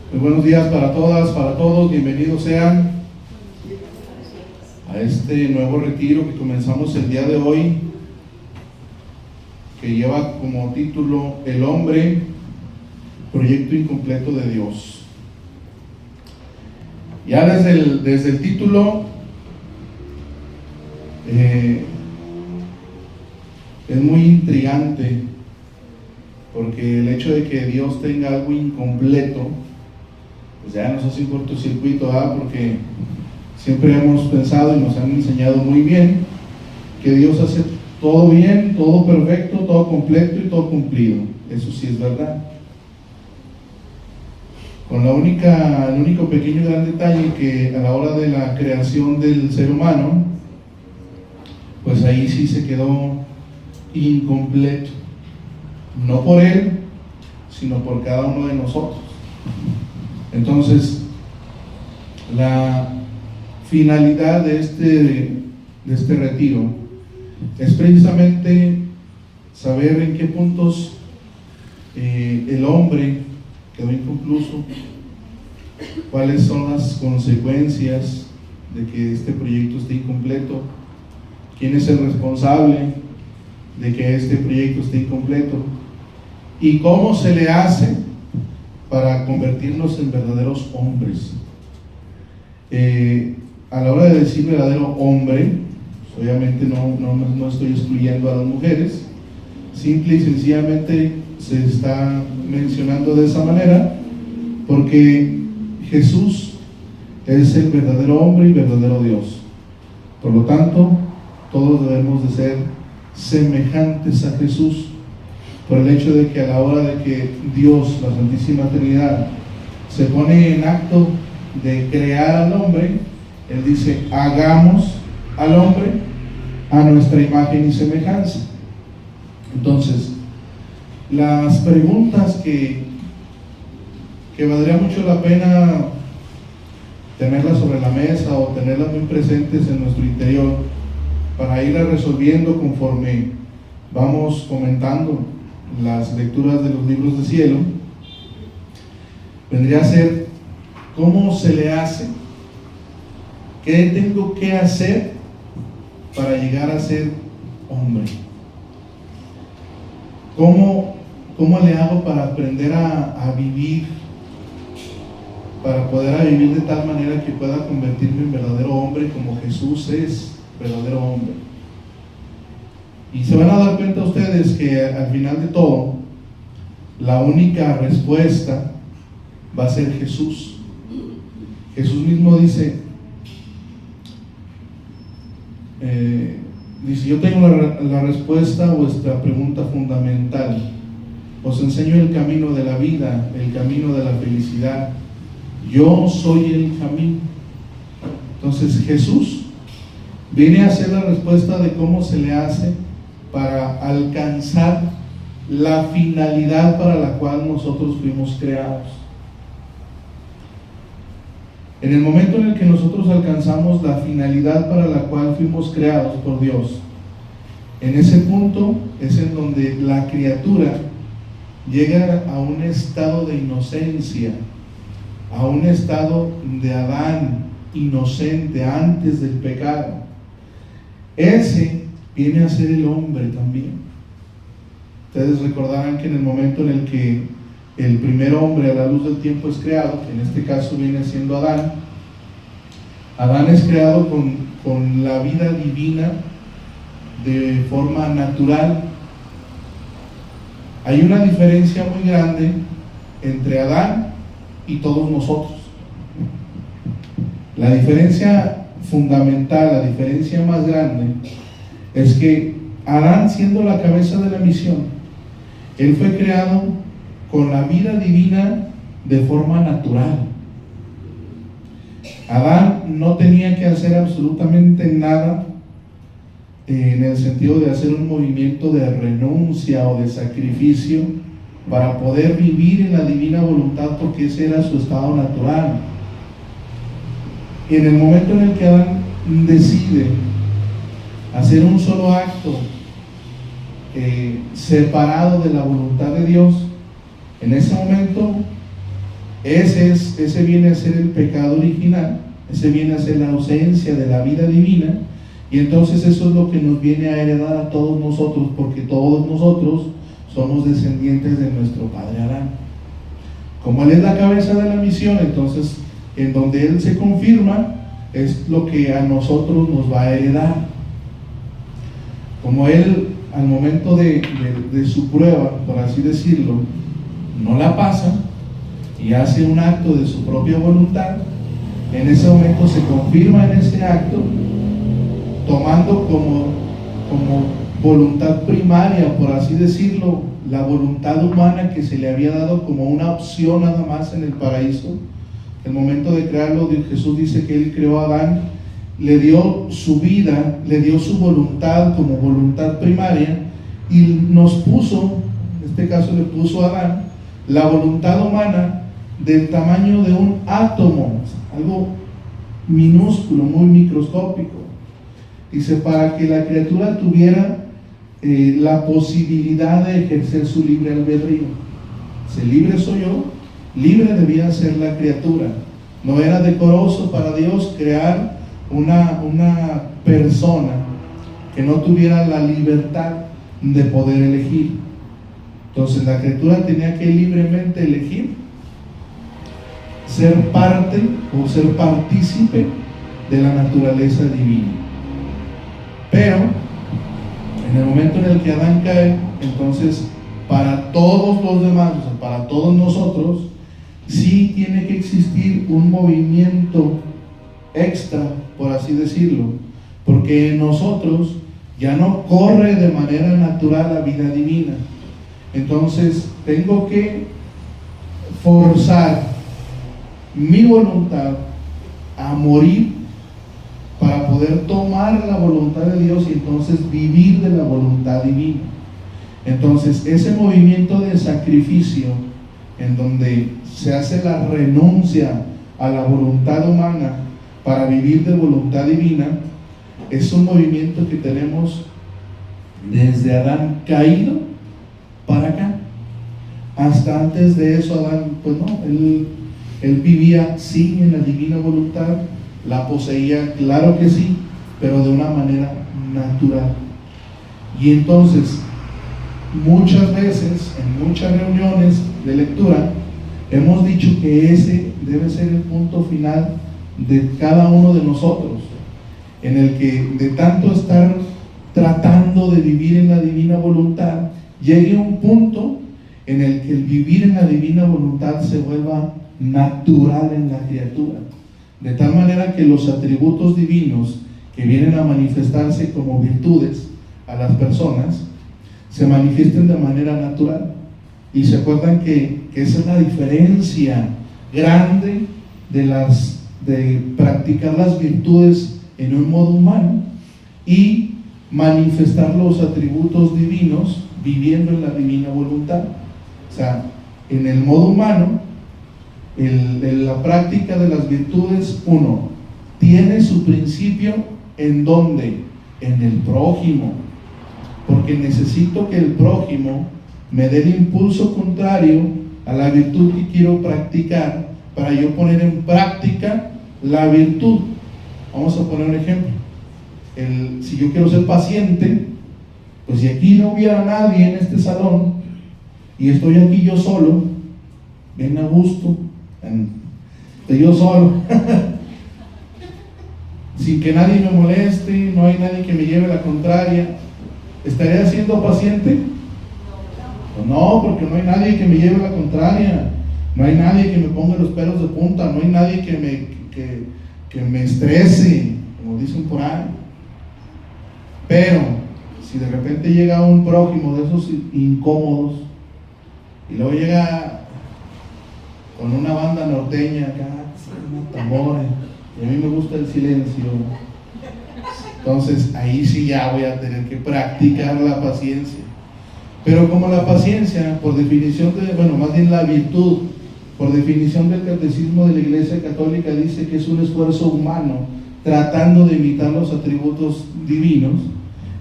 Muy buenos días para todas, para todos. Bienvenidos sean a este nuevo retiro que comenzamos el día de hoy, que lleva como título El hombre, proyecto incompleto de Dios. Ya desde el título es muy intrigante, porque el hecho de que Dios tenga algo incompleto pues ya nos hace un cortocircuito, porque siempre hemos pensado y nos han enseñado muy bien que Dios hace todo bien, todo perfecto, todo completo y todo cumplido. Eso sí es verdad. Con el único pequeño gran detalle que a la hora de la creación del ser humano, pues ahí sí se quedó incompleto, no por él, sino por cada uno de nosotros. Entonces, la finalidad de este retiro es precisamente saber en qué puntos el hombre quedó inconcluso, cuáles son las consecuencias de que este proyecto esté incompleto, quién es el responsable de que este proyecto esté incompleto y cómo se le hace para convertirnos en verdaderos hombres. A la hora de decir verdadero hombre, pues obviamente no estoy excluyendo a las mujeres, simple y sencillamente se está mencionando de esa manera porque Jesús es el verdadero hombre y verdadero Dios. Por lo tanto, todos debemos de ser semejantes a Jesús, por el hecho de que a la hora de que Dios, la Santísima Trinidad, se pone en acto de crear al hombre, Él dice: hagamos al hombre a nuestra imagen y semejanza. Entonces, las preguntas que valdría mucho la pena tenerlas sobre la mesa o tenerlas muy presentes en nuestro interior para irlas resolviendo conforme vamos comentando las lecturas de los libros de cielo, vendría a ser: ¿cómo se le hace? ¿Qué tengo que hacer para llegar a ser hombre? ¿Cómo le hago para aprender a vivir, para poder vivir de tal manera que pueda convertirme en verdadero hombre como Jesús es verdadero hombre? Y se van a dar cuenta ustedes que al final de todo, la única respuesta va a ser Jesús. Jesús mismo dice, yo tengo la respuesta a vuestra pregunta fundamental. Os enseño el camino de la vida, el camino de la felicidad. Yo soy el camino. Entonces Jesús viene a hacer la respuesta de cómo se le hace para alcanzar la finalidad para la cual nosotros fuimos creados. En el momento en el que nosotros alcanzamos la finalidad para la cual fuimos creados por Dios, en ese punto es en donde la criatura llega a un estado de inocencia, a un estado de Adán inocente antes del pecado. Ese viene a ser el hombre también. Ustedes recordarán que en el momento en el que el primer hombre a la luz del tiempo es creado, que en este caso viene siendo Adán, Adán es creado con la vida divina de forma natural. Hay una diferencia muy grande entre Adán y todos nosotros. La diferencia fundamental, la diferencia más grande, es que Adán, siendo la cabeza de la misión, él fue creado con la vida divina de forma natural. Adán no tenía que hacer absolutamente nada en el sentido de hacer un movimiento de renuncia o de sacrificio para poder vivir en la divina voluntad, porque ese era su estado natural. Y en el momento en el que Adán decide hacer un solo acto separado de la voluntad de Dios, en ese momento Ese viene a ser el pecado original, ese viene a ser la ausencia de la vida divina, y entonces eso es lo que nos viene a heredar a todos nosotros, porque todos nosotros somos descendientes de nuestro padre Adán. Como él es la cabeza de la misión, entonces en donde él se confirma es lo que a nosotros nos va a heredar. Como él al momento de su prueba, por así decirlo, no la pasa y hace un acto de su propia voluntad, en ese momento se confirma en ese acto, tomando como voluntad primaria, por así decirlo, la voluntad humana que se le había dado como una opción nada más en el paraíso. El momento de crearlo, Jesús dice que él creó a Adán, le dio su vida, le dio su voluntad como voluntad primaria, y nos puso, en este caso le puso a Adán, la voluntad humana del tamaño de un átomo, algo minúsculo, muy microscópico. Dice, para que la criatura tuviera la posibilidad de ejercer su libre albedrío. Si libre soy yo, libre debía ser la criatura. No era decoroso para Dios crear una persona que no tuviera la libertad de poder elegir. Entonces la criatura tenía que libremente elegir ser parte o ser partícipe de la naturaleza divina. Pero en el momento en el que Adán cae, entonces para todos los demás, o sea, para todos nosotros, sí tiene que existir un movimiento extra, por así decirlo, porque en nosotros ya no corre de manera natural la vida divina. Entonces tengo que forzar mi voluntad a morir para poder tomar la voluntad de Dios y entonces vivir de la voluntad divina. Entonces ese movimiento de sacrificio en donde se hace la renuncia a la voluntad humana para vivir de voluntad divina es un movimiento que tenemos desde Adán caído para acá. Hasta antes de eso Adán, pues no, él vivía sí en la divina voluntad, la poseía, claro que sí, pero de una manera natural. Y entonces muchas veces, en muchas reuniones de lectura, hemos dicho que ese debe ser el punto final de cada uno de nosotros, en el que de tanto estar tratando de vivir en la divina voluntad, llegue un punto en el que el vivir en la divina voluntad se vuelva natural en la criatura, de tal manera que los atributos divinos que vienen a manifestarse como virtudes a las personas se manifiesten de manera natural. Y se acuerdan que esa es la diferencia grande de practicar las virtudes en un modo humano y manifestar los atributos divinos viviendo en la divina voluntad. O sea, en el modo humano, la práctica de las virtudes, uno, tiene su principio ¿en dónde? En el prójimo, porque necesito que el prójimo me dé el impulso contrario a la virtud que quiero practicar para yo poner en práctica la virtud. Vamos a poner un ejemplo. Si yo quiero ser paciente, pues si aquí no hubiera nadie en este salón y estoy aquí yo solo, bien a gusto, estoy yo solo sin que nadie me moleste, no hay nadie que me lleve la contraria, ¿estaré siendo paciente? Pues no, porque no hay nadie que me lleve la contraria, no hay nadie que me ponga los pelos de punta, no hay nadie que me estrese, como dicen por ahí. Pero si de repente llega un prójimo de esos incómodos y luego llega con una banda norteña acá, unos tambores, y a mí me gusta el silencio, entonces ahí sí ya voy a tener que practicar la paciencia. Pero como la paciencia, por definición más bien la virtud, por definición del catecismo de la Iglesia Católica, dice que es un esfuerzo humano tratando de imitar los atributos divinos.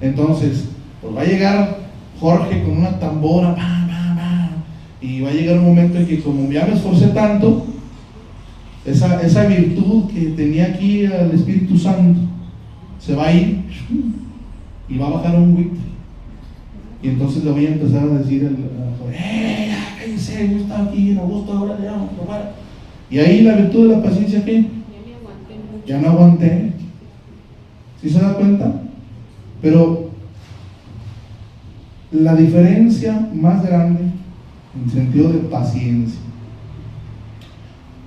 Entonces, pues va a llegar Jorge con una tambora, Y va a llegar un momento en que, como ya me esforcé tanto, esa virtud que tenía aquí el Espíritu Santo se va a ir y va a bajar un buitre. Y entonces le voy a empezar a decir ya cállense, yo estaba aquí en agosto, ahora ya vamos a probar. Y ahí la virtud de la paciencia, ¿qué? Ya no aguanté. ¿Sí se da cuenta? Pero la diferencia más grande en sentido de paciencia,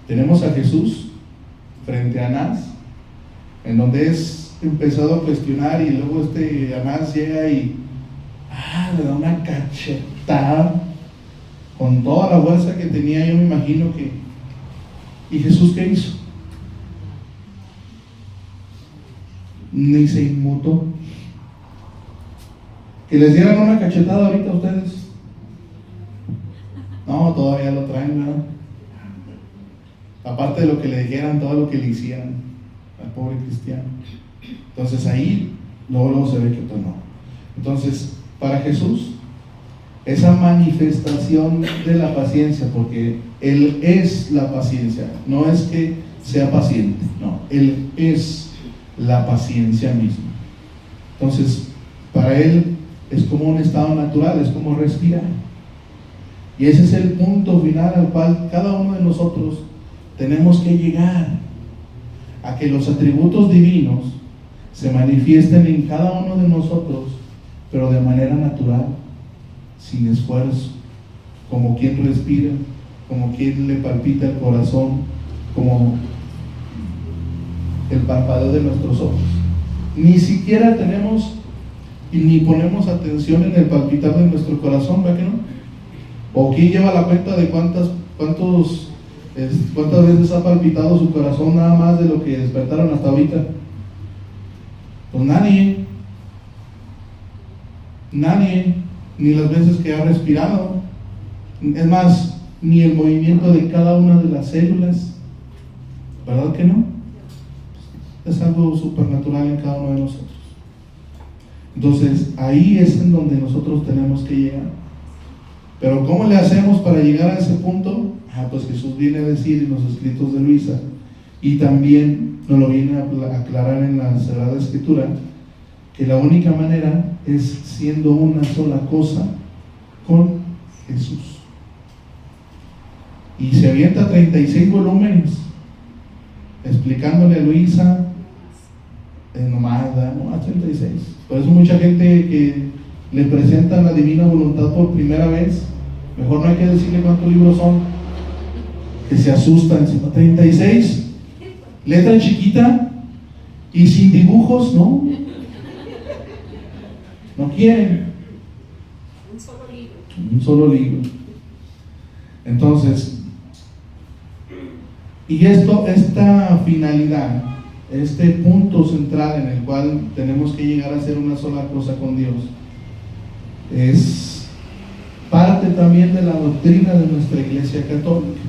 tenemos a Jesús frente a Anás, en donde es empezado a cuestionar, y luego Anás llega y le da una cachetada con toda la fuerza que tenía. Yo me imagino que, ¿y Jesús qué hizo? Ni se inmutó. Que les dieran una cachetada ahorita a ustedes, no, todavía lo traen, ¿verdad? Aparte de lo que le dijeran, todo lo que le hicieran al pobre cristiano. Entonces ahí luego se ve que pues no. Entonces, para Jesús, esa manifestación de la paciencia, porque Él es la paciencia, no es que sea paciente, no, Él es la paciencia misma. Entonces, para Él es como un estado natural, es como respirar. Y ese es el punto final al cual cada uno de nosotros tenemos que llegar, a que los atributos divinos se manifiesten en cada uno de nosotros, pero de manera natural, sin esfuerzo, como quien respira, como quien le palpita el corazón, como el parpadeo de nuestros ojos. Ni siquiera tenemos y ni ponemos atención en el palpitar de nuestro corazón, ¿verdad que no? ¿O quién lleva la cuenta de cuántas veces ha palpitado su corazón nada más de lo que despertaron hasta ahorita? Pues nadie, ni las veces que ha respirado, es más, ni el movimiento de cada una de las células, ¿verdad que no? Es algo supernatural en cada uno de nosotros. Entonces ahí es en donde nosotros tenemos que llegar. Pero ¿cómo le hacemos para llegar a ese punto? Pues Jesús viene a decir en los escritos de Luisa, y también nos lo viene a aclarar en la Sagrada Escritura, que la única manera es siendo una sola cosa con Jesús. Y se avienta 36 volúmenes explicándole a Luisa, nomás 36. Por eso mucha gente que le presenta la divina voluntad por primera vez, mejor no hay que decirle cuántos libros son, que se asustan, sino 36, letra chiquita y sin dibujos, ¿no? No quieren. Un solo libro. Entonces, y esta finalidad, este punto central en el cual tenemos que llegar a hacer una sola cosa con Dios, es parte también de la doctrina de nuestra Iglesia Católica.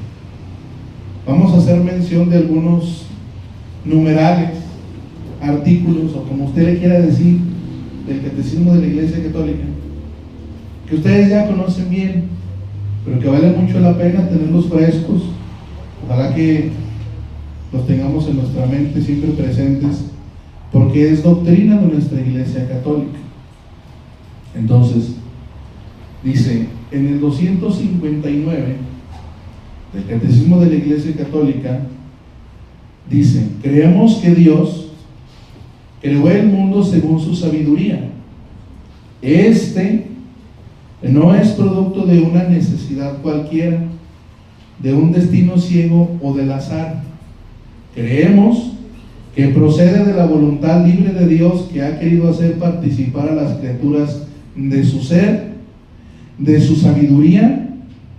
Vamos a hacer mención de algunos numerales, artículos, o como usted le quiera decir, del Catecismo de la Iglesia Católica, que ustedes ya conocen bien, pero que vale mucho la pena tenerlos frescos. Ojalá que los tengamos en nuestra mente siempre presentes, porque es doctrina de nuestra Iglesia Católica. Entonces, dice en el 259 del Catecismo de la Iglesia Católica, dice: creemos que Dios creó el mundo según su sabiduría. No es producto de una necesidad cualquiera, de un destino ciego o del azar. Creemos que procede de la voluntad libre de Dios, que ha querido hacer participar a las criaturas de su ser, de su sabiduría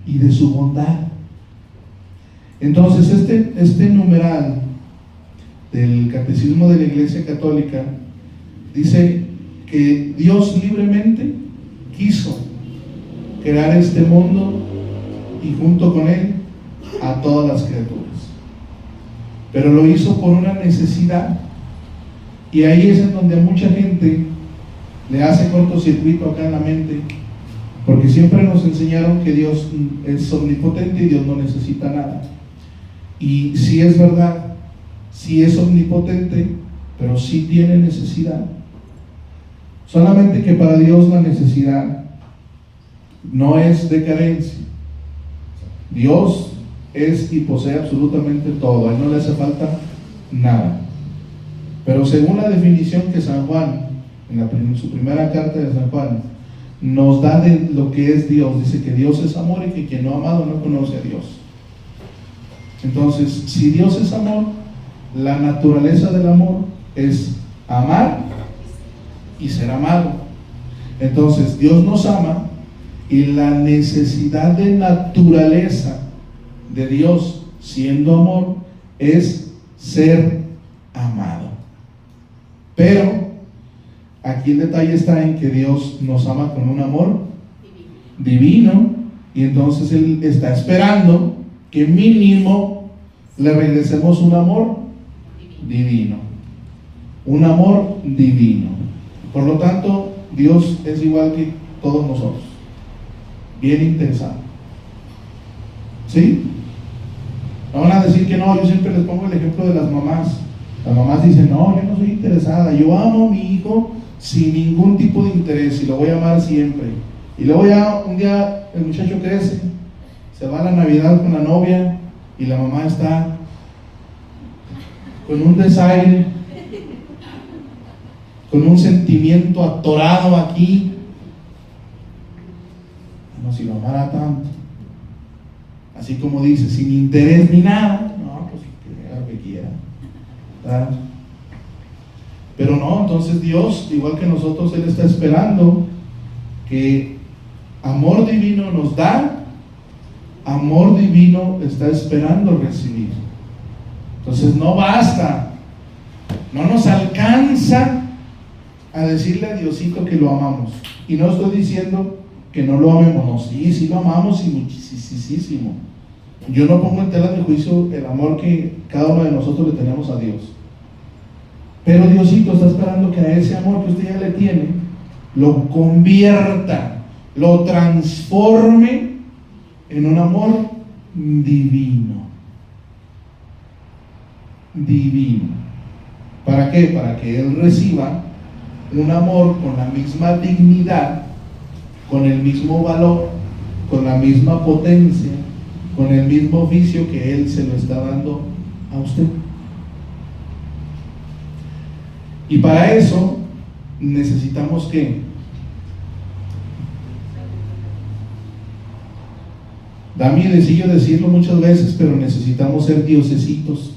y de su bondad. Entonces este numeral del Catecismo de la Iglesia Católica dice que Dios libremente quiso crear este mundo y junto con él a todas las criaturas, pero lo hizo por una necesidad. Y ahí es en donde a mucha gente le hace cortocircuito acá en la mente, Porque siempre nos enseñaron que Dios es omnipotente y Dios no necesita nada. Y sí es verdad, sí es omnipotente, pero sí tiene necesidad. Solamente que para Dios la necesidad no es de carencia. Dios es y posee absolutamente todo, a Él no le hace falta nada. Pero según la definición que San Juan, en su primera carta de San Juan, nos da de lo que es Dios, dice que Dios es amor y que quien no ha amado no conoce a Dios. Entonces, si Dios es amor, la naturaleza del amor es amar y ser amado. Entonces, Dios nos ama y la necesidad de naturaleza de Dios, siendo amor, es ser amado. Pero aquí el detalle está en que Dios nos ama con un amor divino, y entonces Él está esperando que mínimo le regresemos un amor divino. Un amor divino. Por lo tanto, Dios es igual que todos nosotros. Bien interesado. ¿Sí? No van a decir que no. Yo siempre les pongo el ejemplo de las mamás. Las mamás dicen, no, yo no soy interesada, yo amo a mi hijo sin ningún tipo de interés y lo voy a amar siempre. Y luego ya un día el muchacho crece, se va a la Navidad con la novia y la mamá está con un desaire, con un sentimiento atorado aquí. No, si lo amara tanto, así como dice, sin interés ni nada, no, pues que haga lo que quiera, ¿verdad? Pero no, entonces Dios, igual que nosotros, Él está esperando que amor divino nos da, amor divino está esperando recibir. Entonces no basta, no nos alcanza a decirle a Diosito que lo amamos. Y no estoy diciendo que no lo amemos, no, sí lo amamos y muchísimo. Yo no pongo en tela de juicio el amor que cada uno de nosotros le tenemos a Dios. Pero Diosito está esperando que a ese amor que usted ya le tiene, lo convierta, lo transforme en un amor divino. Divino. ¿Para qué? Para que Él reciba un amor con la misma dignidad, con el mismo valor, con la misma potencia, con el mismo oficio que Él se lo está dando a usted. Y para eso necesitamos que da miedecillo decirlo muchas veces, pero necesitamos ser diosesitos.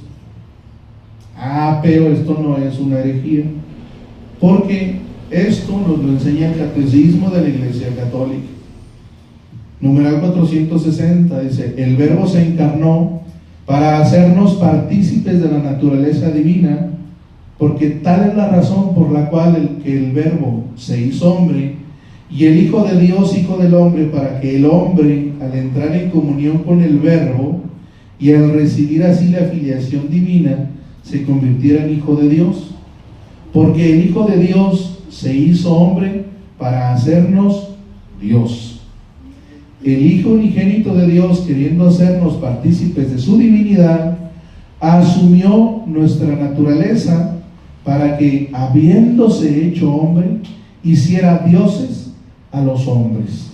Pero esto no es una herejía, porque esto nos lo enseña el Catecismo de la Iglesia Católica. Numeral 460 dice: el Verbo se encarnó para hacernos partícipes de la naturaleza divina, porque tal es la razón por la cual el Verbo se hizo hombre, y el Hijo de Dios, Hijo del hombre, para que el hombre, al entrar en comunión con el Verbo y al recibir así la filiación divina, se convirtiera en Hijo de Dios. Porque el Hijo de Dios se hizo hombre para hacernos Dios. El Hijo unigénito de Dios, queriendo hacernos partícipes de su divinidad, asumió nuestra naturaleza para que, habiéndose hecho hombre, hiciera dioses a los hombres.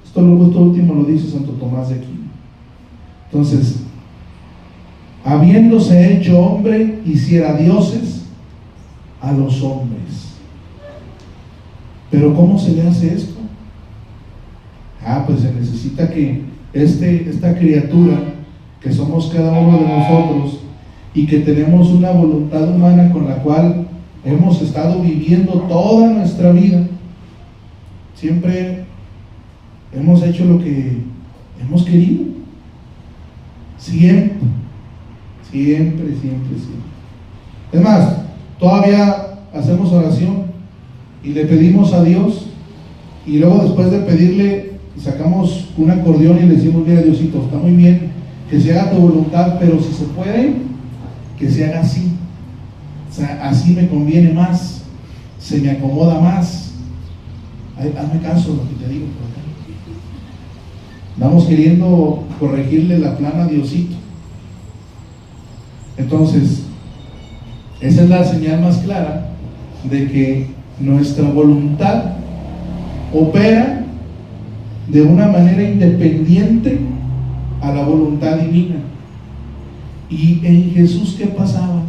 Esto último lo dice Santo Tomás de Aquino. Entonces, habiéndose hecho hombre, hiciera dioses a los hombres. Pero ¿cómo se le hace esto? Pues se necesita que esta criatura que somos cada uno de nosotros y que tenemos una voluntad humana con la cual hemos estado viviendo toda nuestra vida, siempre hemos hecho lo que hemos querido, siempre. Es más, todavía hacemos oración y le pedimos a Dios, y luego después de pedirle sacamos un acordeón y le decimos: mira, Diosito, está muy bien que se haga tu voluntad, pero si se puede, que se haga así. O sea, así me conviene más, se me acomoda más. Hazme caso de lo que te digo por acá. Andamos queriendo corregirle la plana a Diosito. Entonces, esa es la señal más clara de que nuestra voluntad opera de una manera independiente a la voluntad divina. ¿Y en Jesús qué pasaba?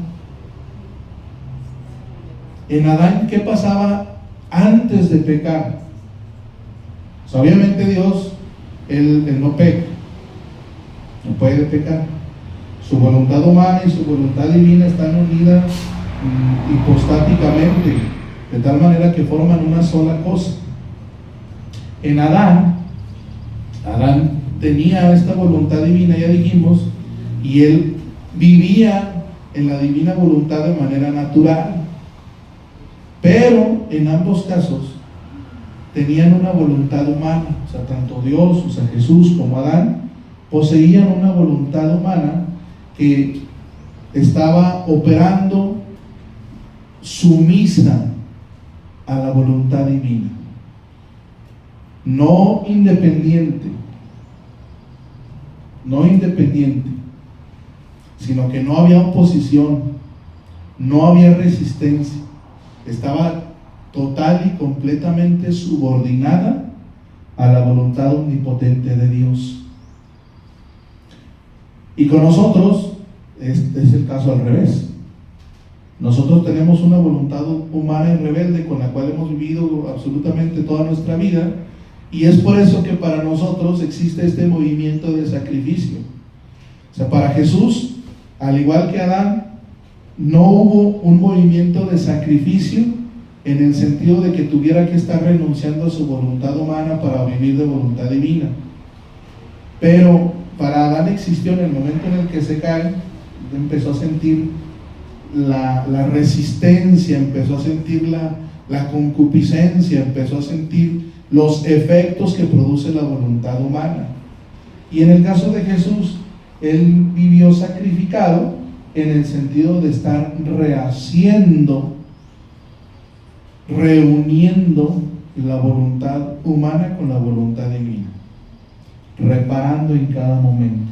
En Adán, ¿qué pasaba antes de pecar? Pues obviamente Dios, él no peca, no puede pecar. Su voluntad humana y su voluntad divina están unidas hipostáticamente, de tal manera que forman una sola cosa. En Adán tenía esta voluntad divina, ya dijimos, y él vivía en la divina voluntad de manera natural. Pero en ambos casos tenían una voluntad humana, o sea, tanto Dios, o sea, Jesús como Adán, poseían una voluntad humana que estaba operando sumisa a la voluntad divina, no independiente, sino que no había oposición, no había resistencia, estaba total y completamente subordinada a la voluntad omnipotente de Dios. Y con nosotros es el caso al revés. Nosotros tenemos una voluntad humana y rebelde con la cual hemos vivido absolutamente toda nuestra vida, y es por eso que para nosotros existe este movimiento de sacrificio. O sea, para Jesús, al igual que Adán, no hubo un movimiento de sacrificio en el sentido de que tuviera que estar renunciando a su voluntad humana para vivir de voluntad divina. Pero para Adán existió, en el momento en el que se cae, empezó a sentir la resistencia, empezó a sentir la concupiscencia, empezó a sentir los efectos que produce la voluntad humana. Y en el caso de Jesús, él vivió sacrificado en el sentido de estar rehaciendo, reuniendo la voluntad humana con la voluntad divina, reparando en cada momento.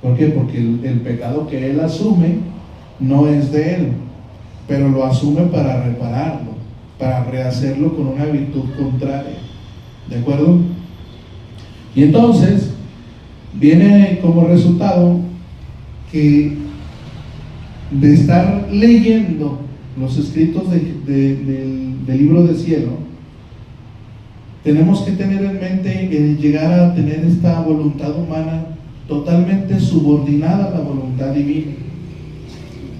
¿Por qué? Porque el pecado que él asume no es de él, pero lo asume para repararlo, para rehacerlo con una virtud contraria. ¿De acuerdo? Y entonces viene como resultado que de estar leyendo los escritos del libro del cielo, tenemos que tener en mente el llegar a tener esta voluntad humana totalmente subordinada a la voluntad divina,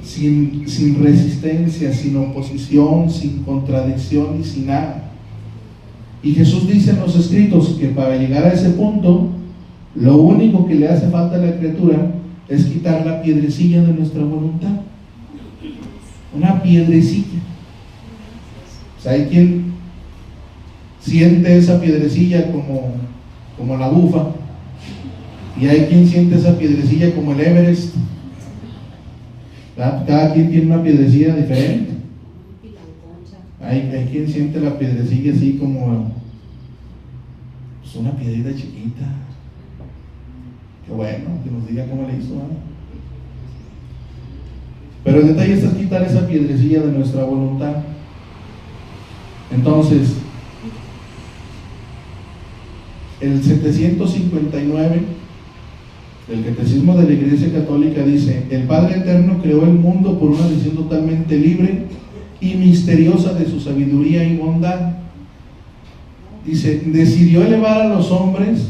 sin resistencia, sin oposición, sin contradicción y sin nada. Y Jesús dice en los escritos que para llegar a ese punto, lo único que le hace falta a la criatura es quitar la piedrecilla de nuestra voluntad. Una piedrecilla. O sea, hay quien siente esa piedrecilla como la bufa, y hay quien siente esa piedrecilla como el Everest. Cada quien tiene una piedrecilla diferente. Hay quien siente la piedrecilla así como pues una piedrita chiquita. Qué bueno, que nos diga cómo le hizo, ¿eh? Pero el detalle es quitar esa piedrecilla de nuestra voluntad. Entonces, el 759 del Catecismo de la Iglesia Católica dice: el Padre Eterno creó el mundo por una decisión totalmente libre y misteriosa de su sabiduría y bondad. Dice, decidió elevar a los hombres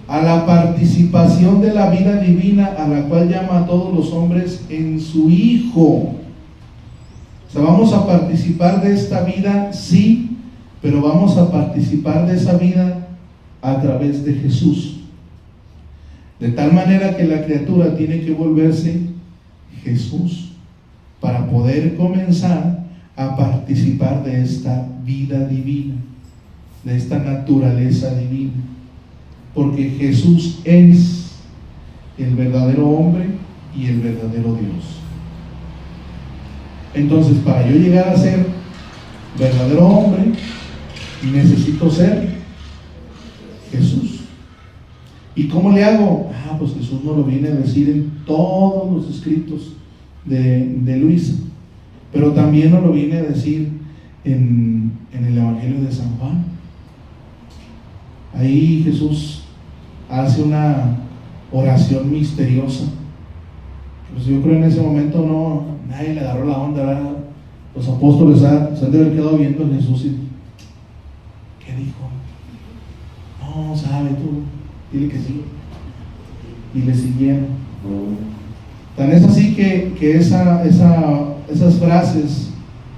a la participación de la vida divina, a la cual llama a todos los hombres en su Hijo. O sea, vamos a participar de esta vida, sí, pero vamos a participar de esa vida a través de Jesús. De tal manera que la criatura tiene que volverse Jesús para poder comenzar a participar de esta vida divina, de esta naturaleza divina, porque Jesús es el verdadero hombre y el verdadero Dios. Entonces, para yo llegar a ser verdadero hombre, necesito ser Jesús. ¿Y cómo le hago? Pues Jesús nos lo viene a decir en todos los escritos de Luisa, pero también nos lo viene a decir en el Evangelio de San Juan. Ahí Jesús hace una oración misteriosa. Pues yo creo en ese momento nadie le agarró la onda, ¿verdad? Los apóstoles se han de haber quedado viendo a Jesús y ¿qué dijo? No, sabe tú, dile que sí. Y le siguieron. Tan es así que esas frases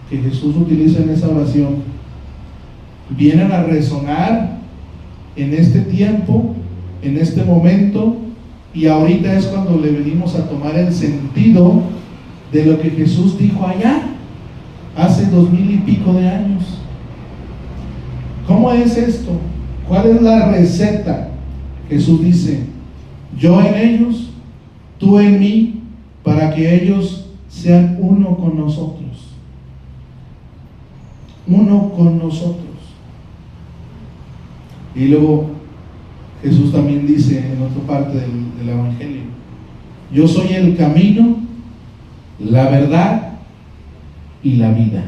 que Jesús utiliza en esa oración vienen a resonar en este tiempo, en este momento, y ahorita es cuando le venimos a tomar el sentido de lo que Jesús dijo allá, hace 2000 y pico de años. ¿Cómo es esto? ¿Cuál es la receta? Jesús dice: yo en ellos, tú en mí, para que ellos sean uno con nosotros. Uno con nosotros. Y luego Jesús también dice en otra parte del Evangelio: yo soy el camino, la verdad y la vida.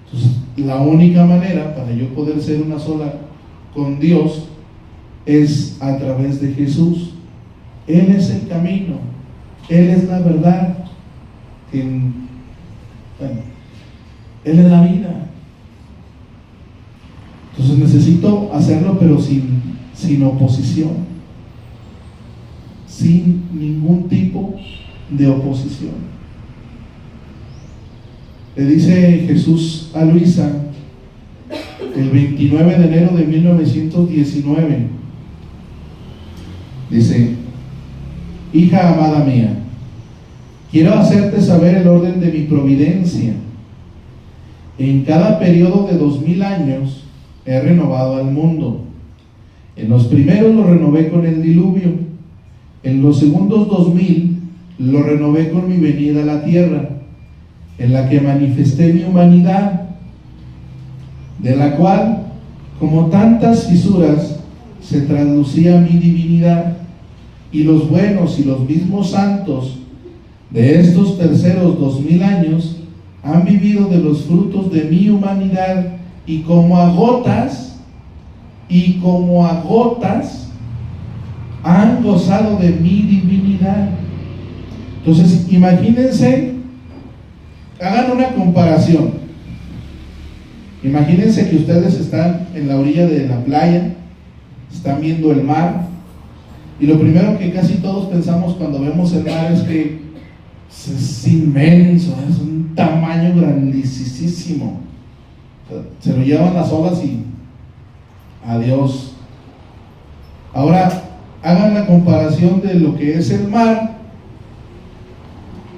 Entonces, la única manera para yo poder ser una sola con Dios es a través de Jesús. Él es el camino, Él es la verdad, Él es la vida. Entonces necesito hacerlo, pero sin oposición, sin ningún tipo de oposición. Le dice Jesús a Luisa el 29 de enero de 1919, dice: hija amada mía, quiero hacerte saber el orden de mi providencia. En cada periodo de 2000 años he renovado al mundo. En los primeros lo renové con el diluvio. En los segundos 2000 lo renové con mi venida a la tierra, en la que manifesté mi humanidad, de la cual, como tantas fisuras, se traslucía mi divinidad. Y los buenos y los mismos santos de estos terceros 2000 años han vivido de los frutos de mi humanidad, y como a gotas han gozado de mi divinidad. Entonces, imagínense, hagan una comparación. Imagínense que ustedes están en la orilla de la playa, están viendo el mar, y lo primero que casi todos pensamos cuando vemos el mar es que es inmenso, es un tamaño grandísimo. Se lo llevan las olas y adiós. Ahora hagan la comparación de lo que es el mar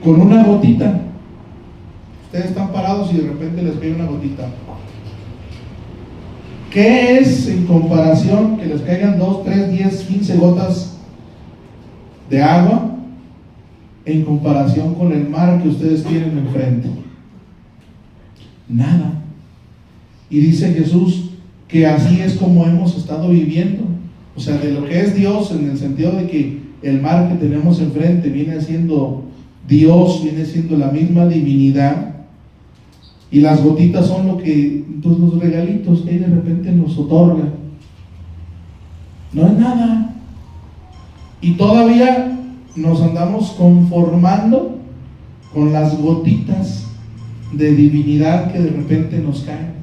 con una gotita. Ustedes están parados y de repente les cae una gotita. ¿Qué es en comparación que les caigan 2, 3, 10, 15 gotas de agua en comparación con el mar que ustedes tienen enfrente? Nada. Y dice Jesús que así es como hemos estado viviendo, o sea, de lo que es Dios, en el sentido de que el mar que tenemos enfrente viene siendo Dios, viene siendo la misma divinidad, y las gotitas son lo que, pues, los regalitos que de repente nos otorga. No es nada, y todavía nos andamos conformando con las gotitas de divinidad que de repente nos caen,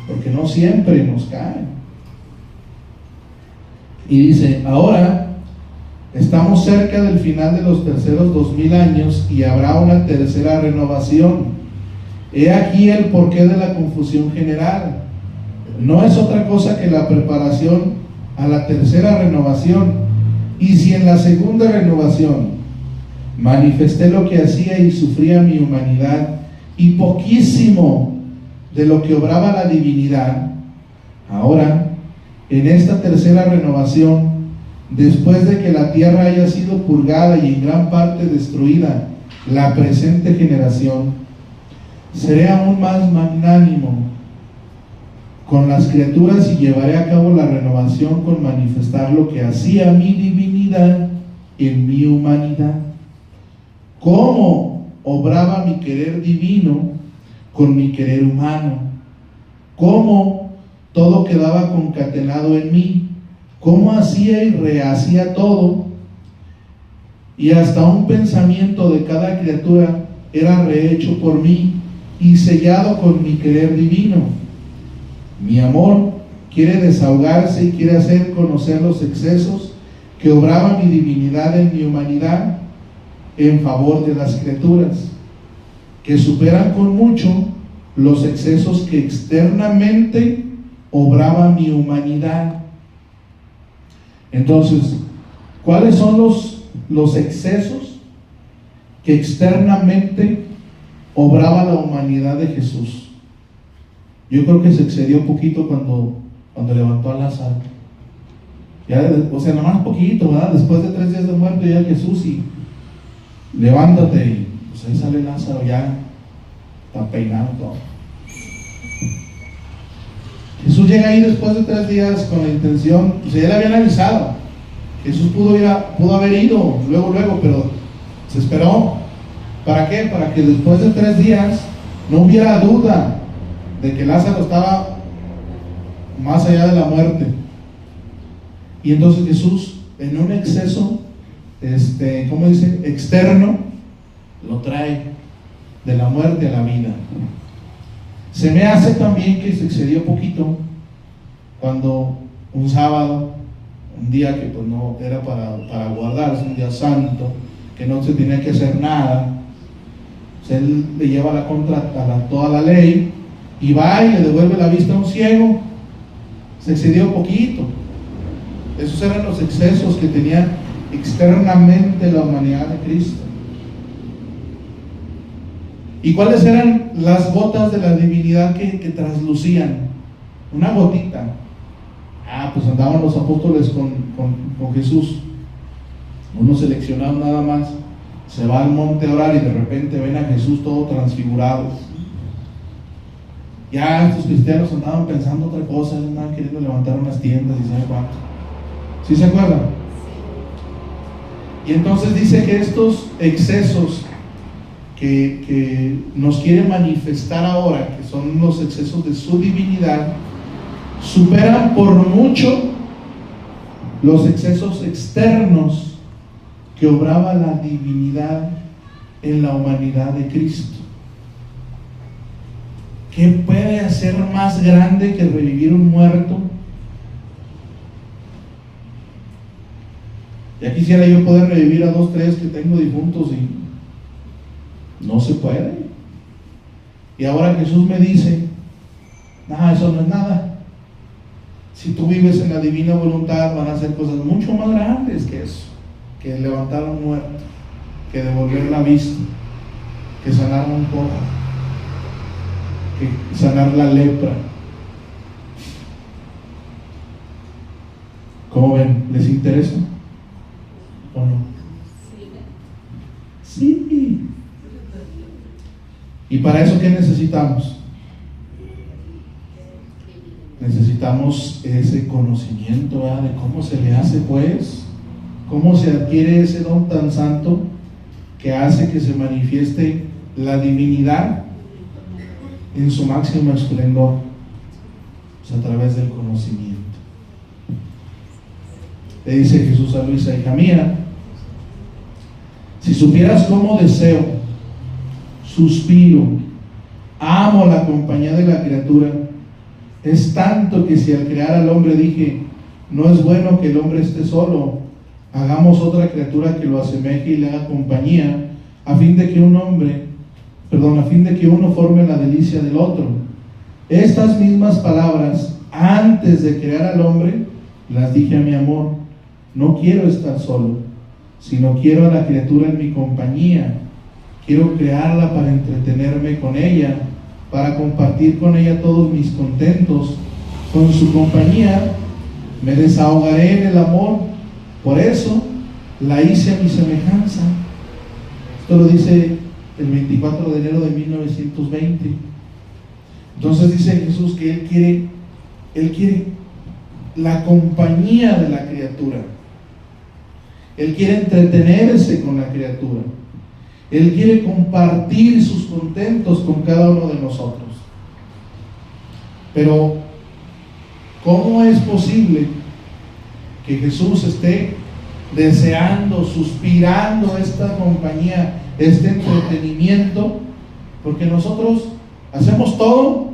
porque no siempre nos caen. Y dice: ahora estamos cerca del final de los terceros 2000 años y habrá una tercera renovación. He aquí el porqué de la confusión general. No es otra cosa que la preparación a la tercera renovación. Y si en la segunda renovación manifesté lo que hacía y sufría mi humanidad, y poquísimo de lo que obraba la divinidad, ahora, en esta tercera renovación, después de que la tierra haya sido purgada y en gran parte destruida la presente generación, seré aún más magnánimo, con las criaturas y llevaré a cabo la renovación con manifestar lo que hacía mi divinidad en mi humanidad. Cómo obraba mi querer divino con mi querer humano. Cómo todo quedaba concatenado en mí. Cómo hacía y rehacía todo. Y hasta un pensamiento de cada criatura era rehecho por mí y sellado con mi querer divino. Mi amor quiere desahogarse y quiere hacer conocer los excesos que obraba mi divinidad en mi humanidad en favor de las criaturas, que superan con mucho los excesos que externamente obraba mi humanidad. Entonces, ¿cuáles son los excesos que externamente obraba la humanidad de Jesús? Yo creo que se excedió un poquito cuando levantó a Lázaro. Ya, o sea, nomás poquito, ¿verdad? Después de 3 días de muerte, ya Jesús y levántate, y pues ahí sale Lázaro ya, está peinado todo. Jesús llega ahí después de 3 días con la intención, pues ya le habían avisado. Jesús pudo haber ido luego, pero se esperó. ¿Para qué? Para que después de 3 días no hubiera duda de que Lázaro estaba más allá de la muerte. Y entonces Jesús, en un exceso, ¿cómo dice? Externo, lo trae de la muerte a la vida. Se me hace también que se excedió poquito cuando un sábado, un día que pues no era para guardar, es un día santo, que no se tenía que hacer nada, pues él le lleva la contra a toda la ley y va y le devuelve la vista a un ciego. Se excedió poquito. Esos eran los excesos que tenía externamente la humanidad de Cristo. ¿Y cuáles eran las gotas de la divinidad que traslucían? Una gotita. Pues andaban los apóstoles con Jesús, unos seleccionados nada más. Se va al monte a orar y de repente ven a Jesús todo transfigurado. Ya estos cristianos andaban pensando otra cosa, andaban queriendo levantar unas tiendas y sabe cuánto. ¿Sí se acuerdan? Y entonces dice que estos excesos que nos quiere manifestar ahora, que son los excesos de su divinidad, superan por mucho los excesos externos que obraba la divinidad en la humanidad de Cristo. ¿Qué puede hacer más grande que revivir un muerto? Ya quisiera yo poder revivir a 2, 3 que tengo difuntos y no se puede. Y ahora Jesús me dice, eso no es nada. Si tú vives en la divina voluntad, van a hacer cosas mucho más grandes que eso, que levantar a un muerto, que devolver la vista, que sanar un cojo, que sanar la lepra. ¿Cómo ven? ¿Les interesa? ¿O no? Sí. ¿Y para eso qué necesitamos? Necesitamos ese conocimiento, ¿verdad? De cómo se le hace, pues, cómo se adquiere ese don tan santo que hace que se manifieste la divinidad en su máximo esplendor, pues a través del conocimiento. Le dice Jesús a Luisa, hija mía, si supieras cómo deseo, suspiro, amo la compañía de la criatura, es tanto que si al crear al hombre dije, no es bueno que el hombre esté solo, hagamos otra criatura que lo asemeje y le haga compañía, a fin de que uno forme la delicia del otro. Estas mismas palabras, antes de crear al hombre, las dije a mi amor. No quiero estar solo, sino quiero a la criatura en mi compañía. Quiero crearla para entretenerme con ella, para compartir con ella todos mis contentos. Con su compañía me desahogaré en el amor. Por eso la hice a mi semejanza. Esto lo dice el 24 de enero de 1920. Entonces dice Jesús que Él quiere Él quiere la compañía de la criatura. Él quiere entretenerse con la criatura. Él quiere compartir sus contentos con cada uno de nosotros. Pero, ¿cómo es posible que Jesús esté deseando, suspirando esta compañía, este entretenimiento? Porque nosotros hacemos todo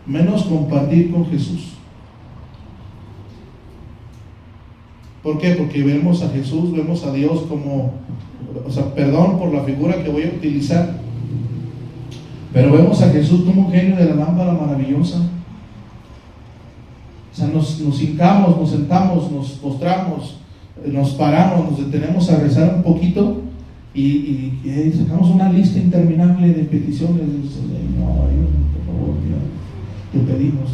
menos compartir con Jesús. ¿Por qué? Porque vemos a Jesús, vemos a Dios como, perdón por la figura que voy a utilizar, pero vemos a Jesús como un genio de la lámpara maravillosa. Nos hincamos, nos sentamos, nos postramos, nos paramos, nos detenemos a rezar un poquito y sacamos una lista interminable de peticiones. Señor, por favor, te pedimos.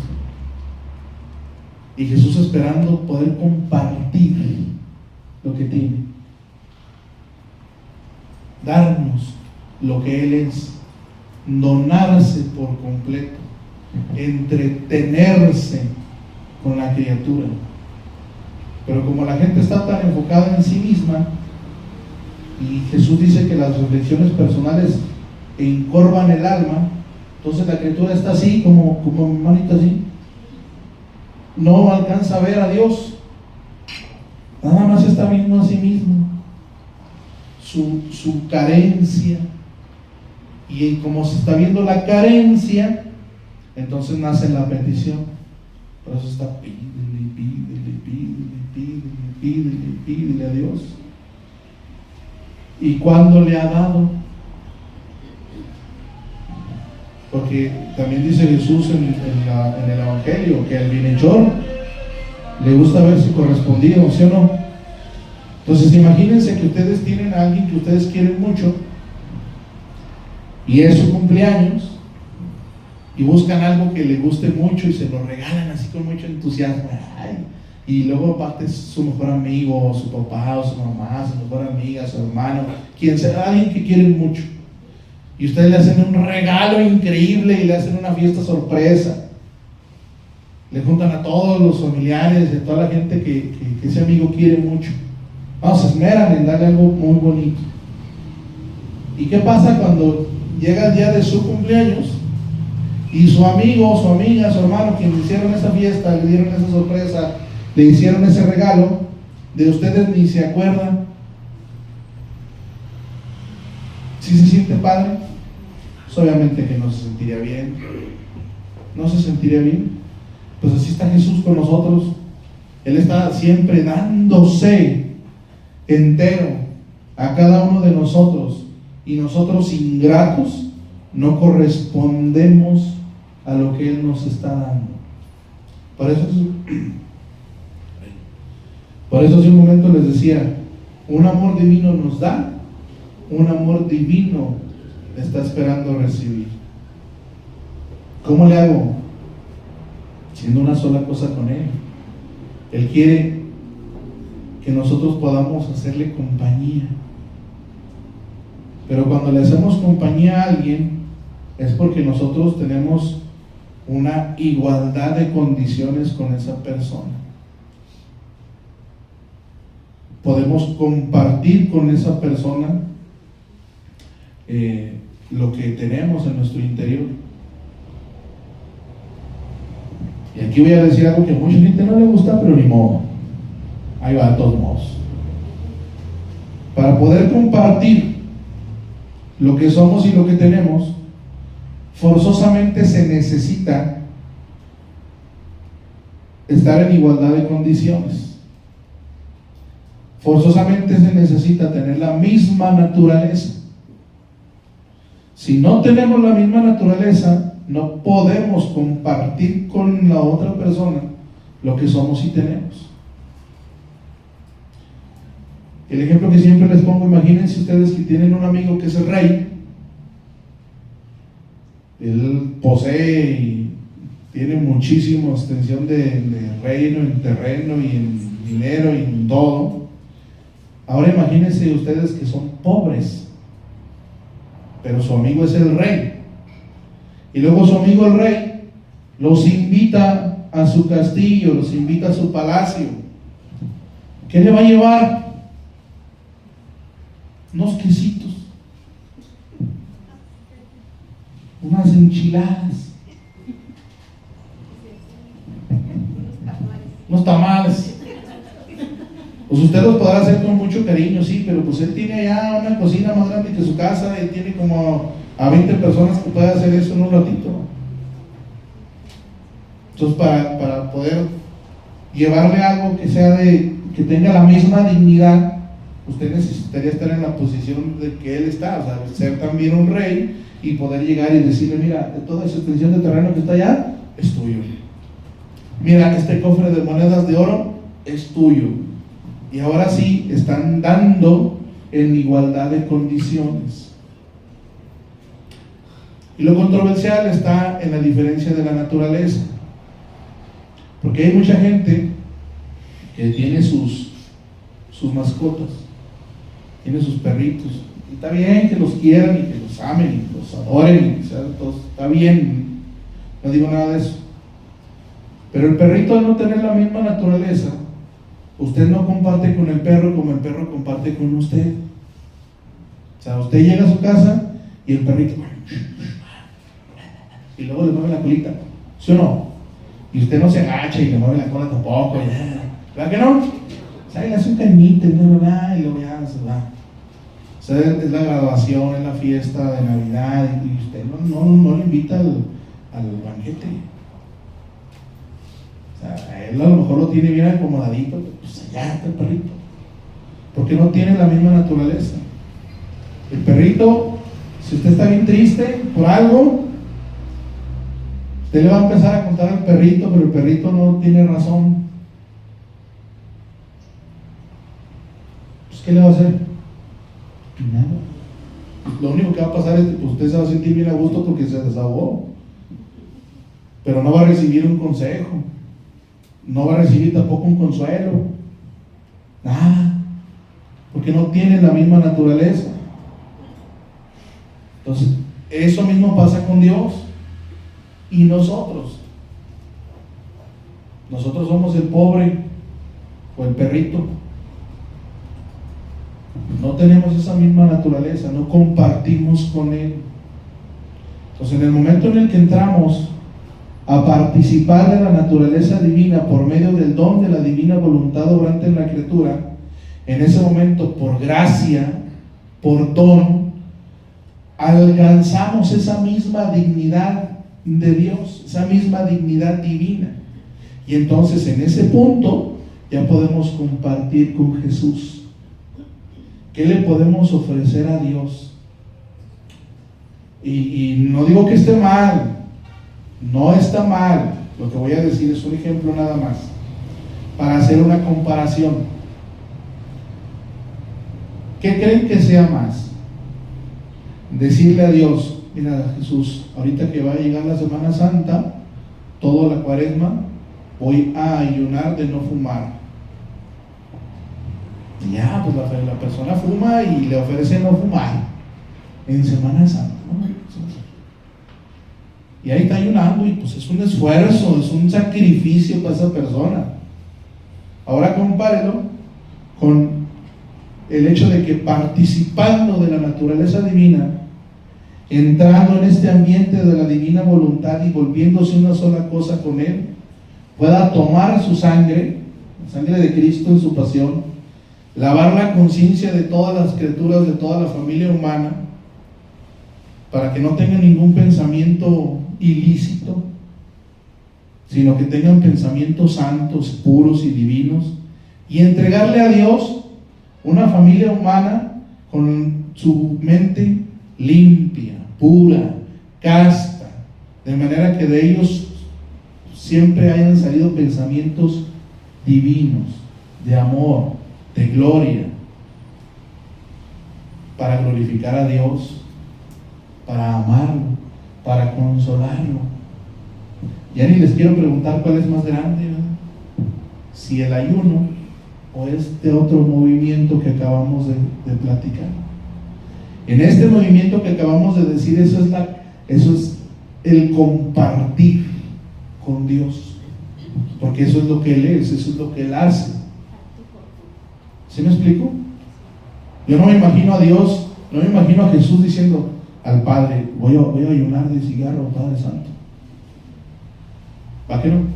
Y Jesús esperando poder compartir lo que tiene, darnos lo que Él es, donarse por completo, entretenerse con la criatura. Pero como la gente está tan enfocada en sí misma, y Jesús dice que las reflexiones personales encorvan el alma, entonces la criatura está así, como manita así, no alcanza a ver a Dios, nada más está viendo a sí mismo, su carencia, y como se está viendo la carencia, entonces nace la petición. Por eso está pídele a Dios. ¿Y cuándo le ha dado? Porque también dice Jesús en el Evangelio que al bienhechor le gusta ver si correspondido, ¿sí o no? Entonces imagínense que ustedes tienen a alguien que ustedes quieren mucho y es su cumpleaños y buscan algo que le guste mucho y se lo regalan así con mucho entusiasmo. Ay, y luego aparte es su mejor amigo, su papá o su mamá, su mejor amiga, su hermano, quien sea, alguien que quieren mucho. Y ustedes le hacen un regalo increíble y le hacen una fiesta sorpresa. Le juntan a todos los familiares y a toda la gente que ese amigo quiere mucho. Vamos, se esmeran en darle algo muy bonito. ¿Y qué pasa cuando llega el día de su cumpleaños y su amigo, su amiga, su hermano, quien le hicieron esa fiesta, le dieron esa sorpresa, le hicieron ese regalo, de ustedes ni se acuerdan? ¿Sí se siente padre? Pues obviamente que no se sentiría bien. ¿No se sentiría bien? Pues así está Jesús con nosotros. Él está siempre dándose entero a cada uno de nosotros, y nosotros ingratos no correspondemos a lo que Él nos está dando. Por eso hace un momento les decía, un amor divino nos da, un amor divino está esperando recibir. ¿Cómo le hago? Siendo una sola cosa con Él. Él quiere que nosotros podamos hacerle compañía. Pero cuando le hacemos compañía a alguien, es porque nosotros tenemos una igualdad de condiciones con esa persona. Podemos compartir con esa persona lo que tenemos en nuestro interior. Y aquí voy a decir algo que a mucha gente no le gusta, pero ni modo. Ahí va, de todos modos. Para poder compartir lo que somos y lo que tenemos, forzosamente se necesita estar en igualdad de condiciones. Forzosamente se necesita tener la misma naturaleza. Si no tenemos la misma naturaleza, no podemos compartir con la otra persona lo que somos y tenemos. El ejemplo que siempre les pongo, imagínense ustedes que tienen un amigo que es el rey. Él posee y tiene muchísima extensión de reino, en terreno y en dinero y en todo. Ahora imagínense ustedes que son pobres, pero su amigo es el rey. Y luego su amigo el rey los invita a su castillo, los invita a su palacio. ¿Qué le va a llevar? Unos quesitos, unas enchiladas, unos tamales. Pues usted los podrá hacer con mucho cariño, sí, pero pues él tiene allá una cocina más grande que su casa, él tiene como a 20 personas que puede hacer eso en un ratito. Entonces, para poder llevarle algo que sea que tenga la misma dignidad, usted necesitaría estar en la posición de que él está, o sea, ser también un rey y poder llegar y decirle: mira, toda esa extensión de terreno que está allá es tuyo. Mira, este cofre de monedas de oro es tuyo. Y ahora sí están dando en igualdad de condiciones. Y lo controversial está en la diferencia de la naturaleza, porque hay mucha gente que tiene sus mascotas, tiene sus perritos, y está bien que los quieran y que los amen y que los adoren, y está bien, no digo nada de eso. Pero el perrito, al no tener la misma naturaleza, usted no comparte con el perro como el perro comparte con usted. O sea, usted llega a su casa y el perrito, y luego le mueve la colita, ¿sí o no? Y usted no se agacha y le mueve la cola tampoco, ¿verdad que no? O sea, le hace un cañito y luego ya se va. O sea, es la graduación, es la fiesta de Navidad, y usted no le invita al banquete. O sea, él a lo mejor lo tiene bien acomodadito, pues allá está el perrito, porque no tiene la misma naturaleza. El perrito, si usted está bien triste por algo, usted le va a empezar a contar al perrito, pero el perrito no tiene razón. Pues, ¿qué le va a hacer? Nada. Lo único que va a pasar es que pues, usted se va a sentir bien a gusto porque se desahogó, pero no va a recibir un consejo, no va a recibir tampoco un consuelo, nada, porque no tiene la misma naturaleza. Entonces, eso mismo pasa con Dios y nosotros. Nosotros somos el pobre o el perrito. No tenemos esa misma naturaleza, no compartimos con Él. Entonces, en el momento en el que entramos a participar de la naturaleza divina por medio del don de la divina voluntad obrante en la criatura, en ese momento, por gracia, por don, alcanzamos esa misma dignidad de Dios, esa misma dignidad divina. Y entonces en ese punto ya podemos compartir con Jesús. ¿Qué le podemos ofrecer a Dios? Y no digo que esté mal, no está mal. Lo que voy a decir es un ejemplo nada más, para hacer una comparación. ¿Qué creen que sea más? Decirle a Dios: mira, Jesús, ahorita que va a llegar la Semana Santa, toda la Cuaresma, voy a ayunar de no fumar. Y ya, pues la persona fuma y le ofrece no fumar en Semana Santa, ¿no? Y ahí está ayunando, y pues es un esfuerzo, es un sacrificio para esa persona. Ahora compárelo con el hecho de que participando de la naturaleza divina, entrando en este ambiente de la divina voluntad y volviéndose una sola cosa con Él, pueda tomar su sangre, la sangre de Cristo en su pasión, lavar la conciencia de todas las criaturas, de toda la familia humana, para que no tengan ningún pensamiento ilícito, sino que tengan pensamientos santos, puros y divinos, y entregarle a Dios una familia humana con su mente limpia, pura, casta, de manera que de ellos siempre hayan salido pensamientos divinos, de amor, de gloria, para glorificar a Dios, para amarlo, para consolarlo. Ya ni les quiero preguntar cuál es más grande, ¿verdad? Si el ayuno o este otro movimiento que acabamos de platicar. En este movimiento que acabamos de decir, eso es el compartir con Dios. porque eso es lo que Él es, eso es lo que Él hace. ¿Sí me explico? Yo no me imagino a Dios, no me imagino a Jesús diciendo al Padre, voy a ayunar de cigarro, Padre Santo. ¿Para qué no?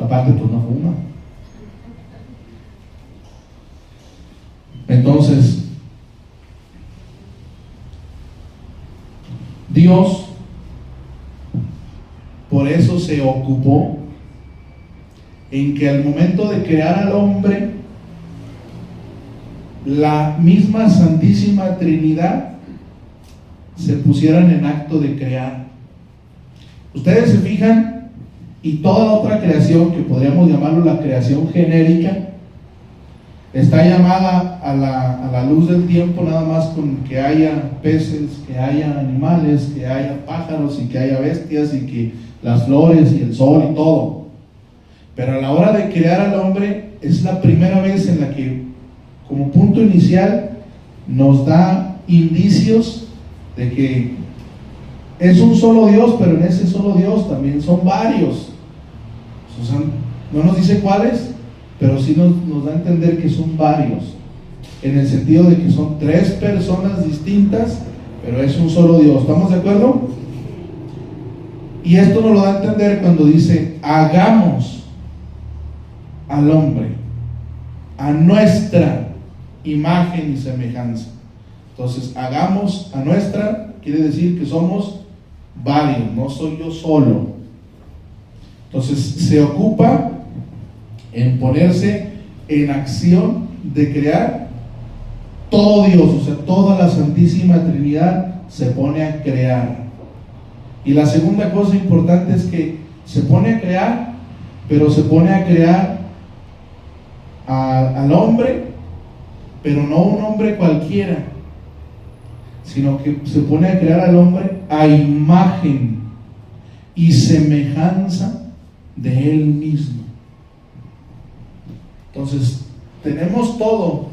Aparte, pues no fuma. Entonces, Dios por eso se ocupó en que al momento de crear al hombre, la misma Santísima Trinidad se pusieran en acto de crear. Ustedes se fijan, y toda otra creación, que podríamos llamarlo la creación genérica, está llamada a la luz del tiempo, nada más con que haya peces, que haya animales, que haya pájaros y que haya bestias y que las flores y el sol y todo. Pero a la hora de crear al hombre es la primera vez en la que, como punto inicial, nos da indicios de que es un solo Dios, pero en ese solo Dios también son varios. O sea, no nos dice cuáles, pero sí nos da a entender que son varios, en el sentido de que son tres personas distintas, pero es un solo Dios. ¿Estamos de acuerdo? Y esto nos lo da a entender cuando dice: hagamos al hombre a nuestra imagen y semejanza. Entonces, hagamos a nuestra, quiere decir que somos varios, no soy yo solo. Entonces, se ocupa en ponerse en acción de crear todo Dios, o sea, toda la Santísima Trinidad se pone a crear. Y la segunda cosa importante es que se pone a crear, pero se pone a crear al hombre, pero no un hombre cualquiera, sino que se pone a crear al hombre a imagen y semejanza de Él mismo. Entonces, tenemos todo,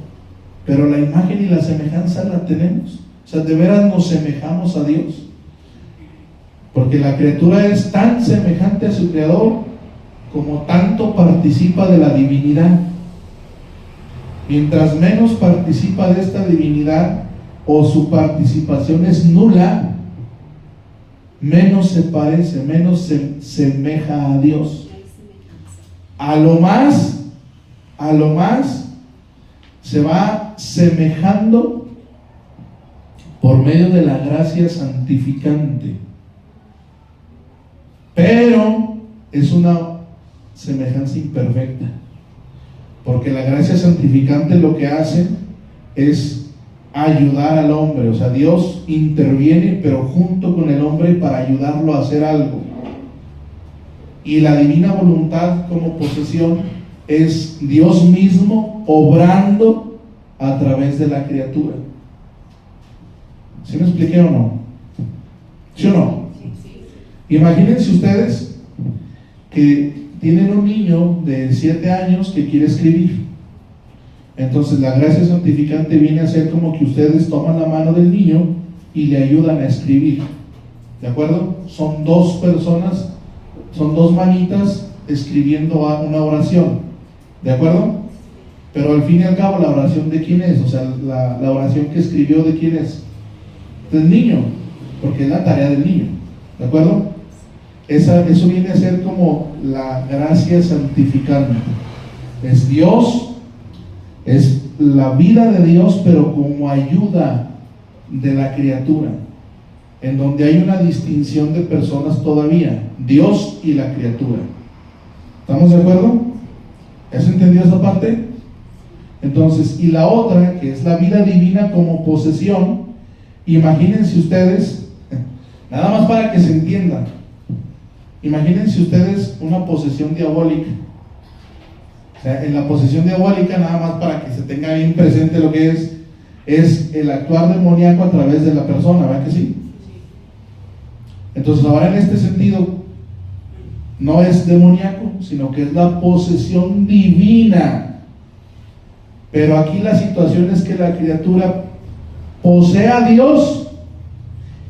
pero la imagen y la semejanza la tenemos. O sea, de veras nos semejamos a Dios, porque la criatura es tan semejante a su Creador como tanto participa de la divinidad. Mientras menos participa de esta divinidad, o su participación es nula, menos se parece, menos se semeja a Dios. A lo más se va semejando por medio de la gracia santificante, pero es una semejanza imperfecta, porque la gracia santificante lo que hace es ayudar al hombre. O sea, Dios interviene, pero junto con el hombre, para ayudarlo a hacer algo. Y la divina voluntad como posesión es Dios mismo obrando a través de la criatura. ¿Sí me expliqué o no? ¿Sí o no? Imagínense ustedes que tienen un niño de 7 años que quiere escribir. Entonces la gracia santificante viene a ser como que ustedes toman la mano del niño y le ayudan a escribir. ¿De acuerdo? Son dos personas, son dos manitas escribiendo una oración. ¿De acuerdo? Pero al fin y al cabo, ¿la oración de quién es? O sea, la oración que escribió, ¿de quién es? Del niño, porque es la tarea del niño. ¿De acuerdo? Eso viene a ser como la gracia santificante. Es Dios, es la vida de Dios, pero como ayuda de la criatura, en donde hay una distinción de personas todavía, Dios y la criatura. ¿Estamos de acuerdo? ¿Has entendido esa parte? Entonces, y la otra, que es la vida divina como posesión, imagínense ustedes, nada más para que se entienda, imagínense ustedes una posesión diabólica. O sea, en la posesión diabólica, nada más para que se tenga bien presente lo que es el actuar demoníaco a través de la persona, ¿verdad que sí? Entonces ahora en este sentido no es demoníaco, sino que es la posesión divina. Pero aquí la situación es que la criatura posee a Dios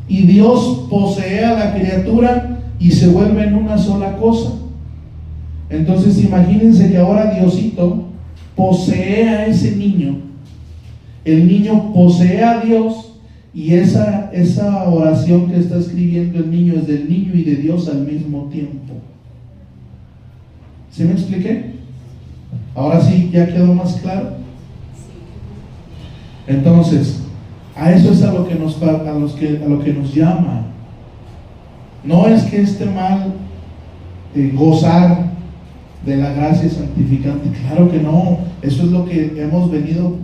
y Dios posee a la criatura y se vuelven una sola cosa. Entonces imagínense que ahora Diosito posee a ese niño, el niño posee a Dios, y esa oración que está escribiendo el niño es del niño y de Dios al mismo tiempo. ¿Sí me expliqué? Ahora sí, ya quedó más claro. Entonces, a eso es a lo que nos llama. No es que esté mal gozar de la gracia santificante, claro que no. Eso es lo que hemos venido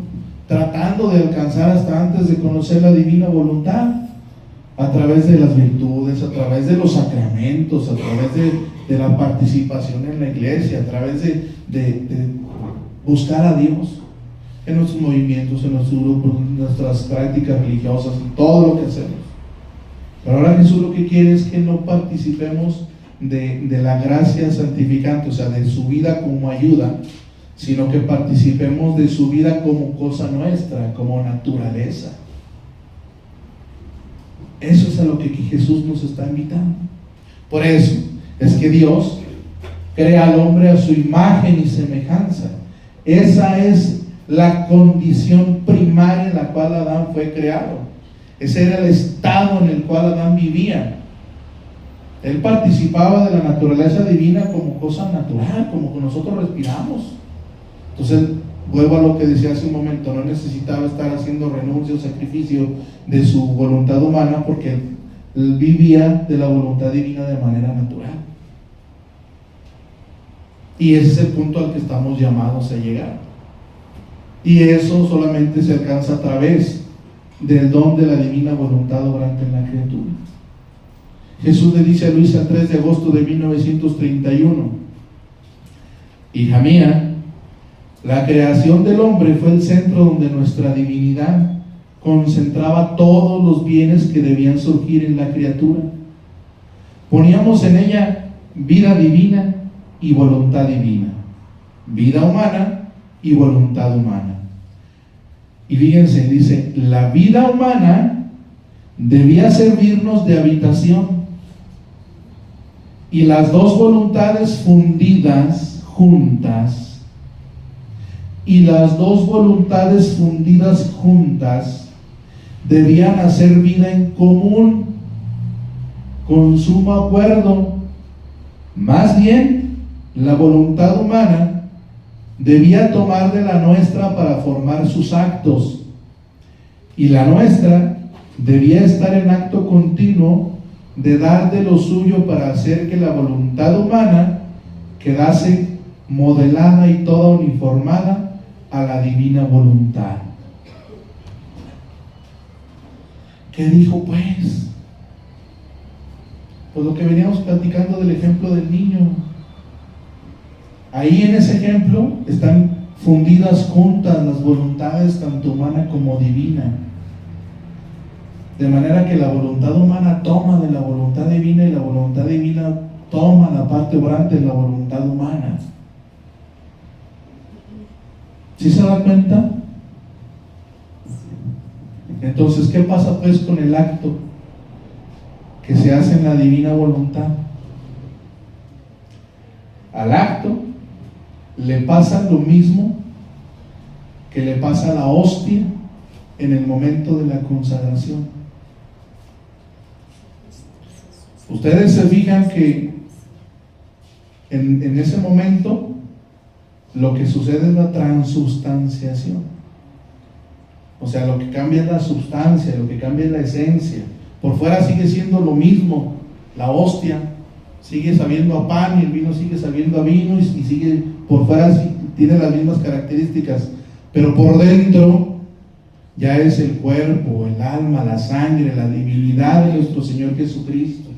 tratando de alcanzar hasta antes de conocer la divina voluntad, a través de las virtudes, a través de los sacramentos, a través de la participación en la iglesia, a través de buscar a Dios en nuestros movimientos, en nuestros grupos, en nuestras prácticas religiosas, en todo lo que hacemos. Pero ahora Jesús lo que quiere es que no participemos de la gracia santificante, o sea, de su vida como ayuda, sino que participemos de su vida como cosa nuestra, como naturaleza. Eso es a lo que Jesús nos está invitando. Por eso es que Dios crea al hombre a su imagen y semejanza. Esa es la condición primaria en la cual Adán fue creado. Ese era el estado en el cual Adán vivía. Él participaba de la naturaleza divina como cosa natural, como que nosotros respiramos. Entonces, vuelvo a lo que decía hace un momento, no necesitaba estar haciendo renuncia o sacrificio de su voluntad humana, porque él vivía de la voluntad divina de manera natural. Y ese es el punto al que estamos llamados a llegar. Y eso solamente se alcanza a través del don de la divina voluntad obrante en la criatura. Jesús le dice a Luisa el 3 de agosto de 1931: hija mía, la creación del hombre fue el centro donde nuestra divinidad concentraba todos los bienes que debían surgir en la criatura. Poníamos en ella vida divina y voluntad divina, vida humana y voluntad humana. Y fíjense, dice, la vida humana debía servirnos de habitación, y las dos voluntades fundidas juntas, debían hacer vida en común, con sumo acuerdo. Más bien, la voluntad humana debía tomar de la nuestra para formar sus actos, y la nuestra debía estar en acto continuo de dar de lo suyo para hacer que la voluntad humana quedase modelada y toda uniformada a la divina voluntad. ¿Qué dijo pues? Pues lo que veníamos platicando del ejemplo del niño. Ahí en ese ejemplo están fundidas juntas las voluntades tanto humana como divina, de manera que la voluntad humana toma de la voluntad divina y la voluntad divina toma la parte obrante de la voluntad humana. ¿Sí se da cuenta? Entonces, ¿qué pasa pues con el acto que se hace en la divina voluntad? Al acto le pasa lo mismo que le pasa a la hostia en el momento de la consagración. Ustedes se fijan que en ese momento lo que sucede es la transubstanciación. O sea, lo que cambia es la sustancia, lo que cambia es la esencia. Por fuera sigue siendo lo mismo, la hostia sigue sabiendo a pan y el vino sigue sabiendo a vino, y sigue por fuera, tiene las mismas características, pero por dentro ya es el cuerpo, el alma, la sangre, la divinidad de nuestro Señor Jesucristo.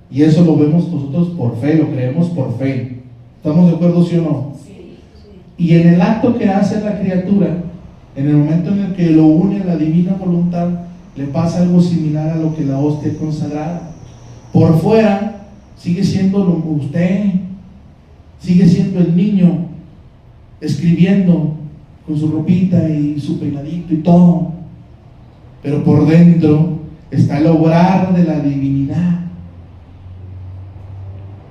Y eso lo vemos nosotros por fe, lo creemos por fe. ¿Estamos de acuerdo, sí o no? Sí. Y en el acto que hace la criatura, en el momento en el que lo une a la divina voluntad, le pasa algo similar a lo que la hostia consagrada. Por fuera sigue siendo usted, sigue siendo el niño escribiendo con su ropita y su peinadito y todo, pero por dentro está el obrar de la divinidad.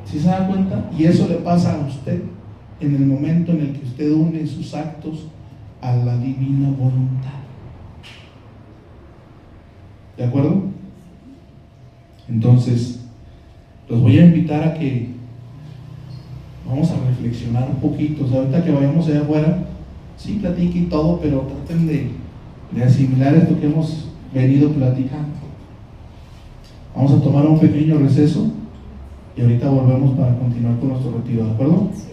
¿Sí se da cuenta? Y eso le pasa a usted en el momento en el que usted une sus actos a la divina voluntad. ¿De acuerdo? Entonces, los voy a invitar a que vamos a reflexionar un poquito. O sea, ahorita que vayamos allá afuera, sí platiquen y todo, pero traten de asimilar esto que hemos venido platicando. Vamos a tomar un pequeño receso y ahorita volvemos para continuar con nuestro retiro, ¿de acuerdo? Sí.